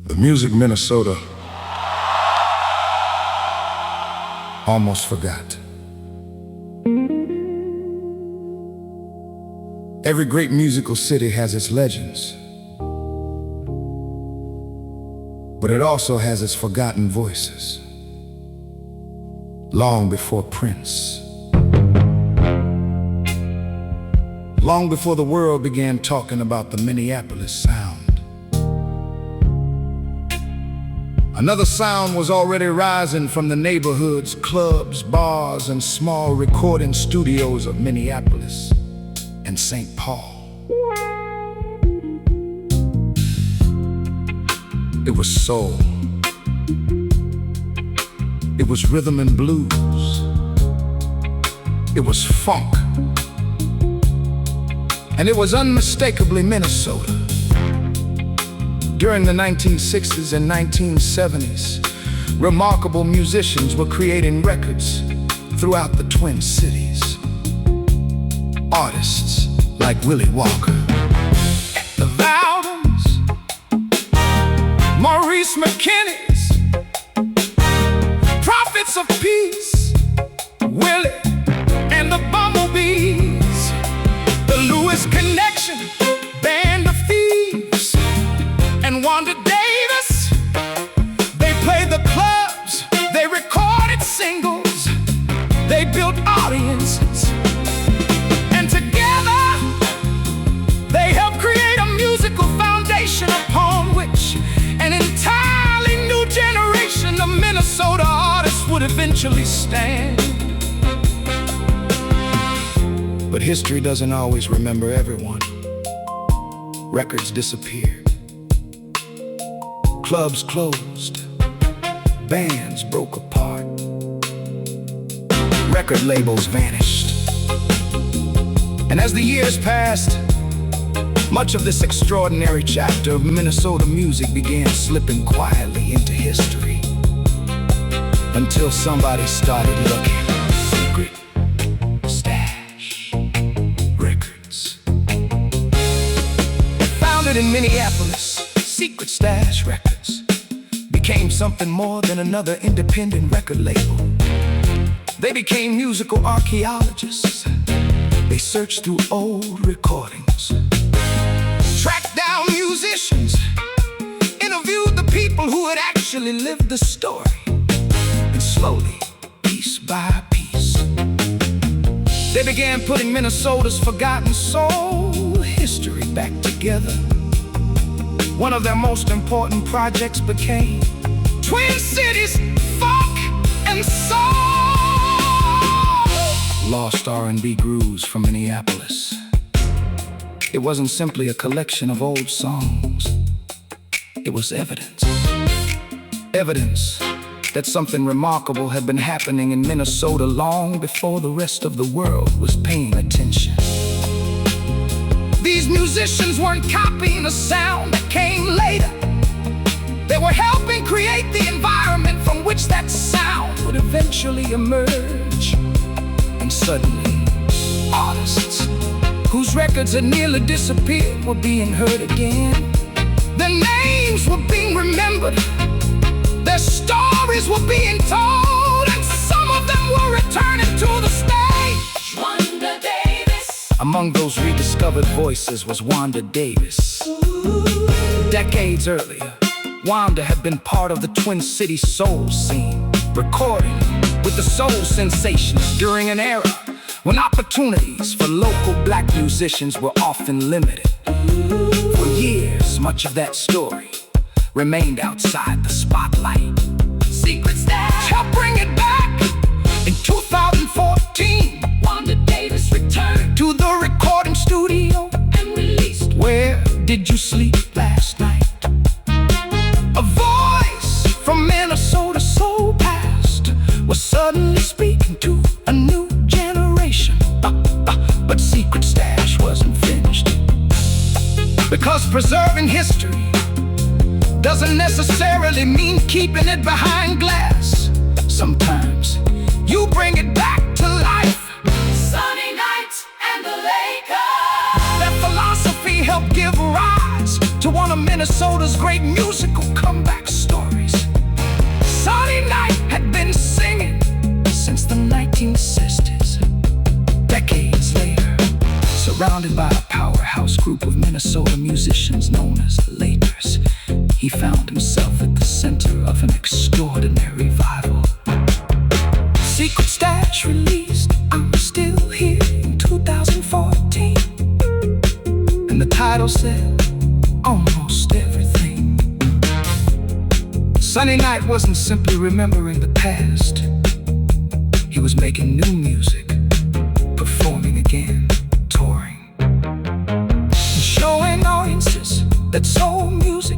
The music Minnesota almost forgot. Every great musical city has its legends, but it also has its forgotten voices. Long before Prince, long before the world began talking about the Minneapolis Sound, another sound was already rising from the neighborhoods, clubs, bars, and small recording studios of Minneapolis and St. Paul. It was soul. It was rhythm and blues. It was funk. And it was unmistakably Minnesota. During the 1960s and 1970s, remarkable musicians were creating records throughout the Twin Cities. Artists like Willie Walker, the Valdons, Maurice McKinnies, prophets of peace, Willie and the Bumblebees, the Lewis Connection, band of Thieves, and Wanda Davis. They played the clubs, they recorded singles, they built audiences, and together they helped create a musical foundation upon which an entirely new generation of Minnesota artists would eventually stand. But history doesn't always remember everyone. Records disappeared. Clubs closed. Bands broke apart. Record labels vanished. And as the years passed, much of this extraordinary chapter of Minnesota music began slipping quietly into history, until somebody started looking. Secret Stash Records. Founded in Minneapolis, Secret Stash Records became something more than another independent record label. They became musical archaeologists. They searched through old recordings, tracked down musicians, interviewed the people who had actually lived the story, and slowly, piece by piece, they began putting Minnesota's forgotten soul history back together. One of their most important projects became Twin Cities Funk and Soul. Lost R&B grooves from Minneapolis. It wasn't simply a collection of old songs. It was evidence. Evidence that something remarkable had been happening in Minnesota long before the rest of the world was paying attention. These musicians weren't copying a sound that came later. They were helping create the environment from which that sound would eventually emerge. And suddenly, artists whose records had nearly disappeared were being heard again. Their names were being remembered. Their stories were being told, and some of them were returning to the stage. Wanda Davis. Among those rediscovered voices was Wanda Davis. Decades earlier, Wanda had been part of the Twin Cities soul scene, recording with the soul sensations during an era when opportunities for local black musicians were often limited. For years, much of that story remained outside the spotlight. Secret Stash helped bring it back. In 2014, Wanda Davis returned to the recording studio and released Where Did You Sleep Last Night? A voice from Minnesota's soul past was suddenly speaking to a new generation. But Secret Stash wasn't finished. Because preserving history doesn't necessarily mean keeping it behind glass. Sometimes you bring it back to life. Sunny nights and the Lakers. That philosophy Minnesota's great musical comeback stories. Sonny Knight had been singing since the 1960s. Decades later, surrounded by a powerhouse group of Minnesota musicians known as the Lakers, he found himself at the center of an extraordinary revival. Secret Stash released I'm Still Here in 2014, and the title said almost everything. Sonny Knight wasn't simply remembering the past. He was making new music, performing again, touring, and showing audiences that soul music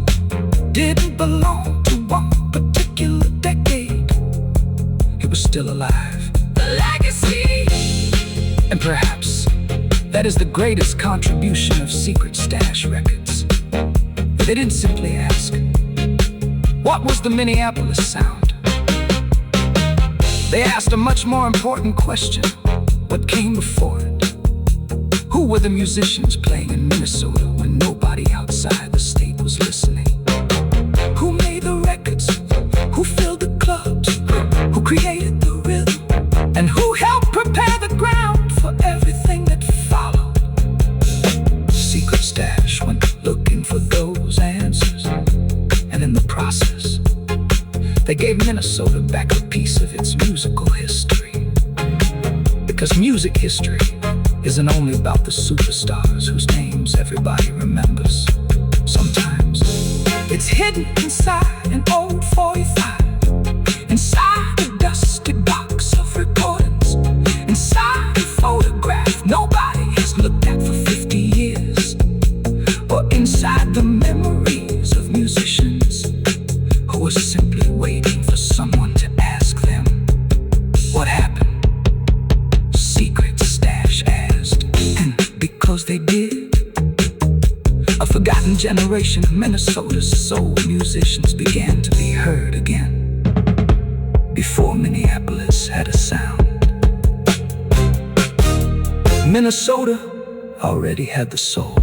didn't belong to one particular decade. It was still alive. The legacy! And perhaps that is the greatest contribution of Secret Stash Records. They didn't simply ask, what was the Minneapolis Sound? They asked a much more important question: what came before it? Who were the musicians playing in Minnesota when nobody outside the state was listening? Who made the records? Who filled the clubs? Who created the rhythm? And who helped prepare the ground for everything that followed? Secret Stash went looking for those answers, and in the process, they gave Minnesota back a piece of its musical history. Because music history isn't only about the superstars whose names everybody remembers. Sometimes it's hidden inside an old 45, inside a dusty box of recordings, inside a photograph nobody has looked at for 50 years, or inside the memories of musicians who were simply waiting for someone to ask them, what happened? Secret Stash asked, and because they did, a forgotten generation of Minnesota's soul musicians began to be heard again, before Minneapolis had a sound. Minnesota already had the soul.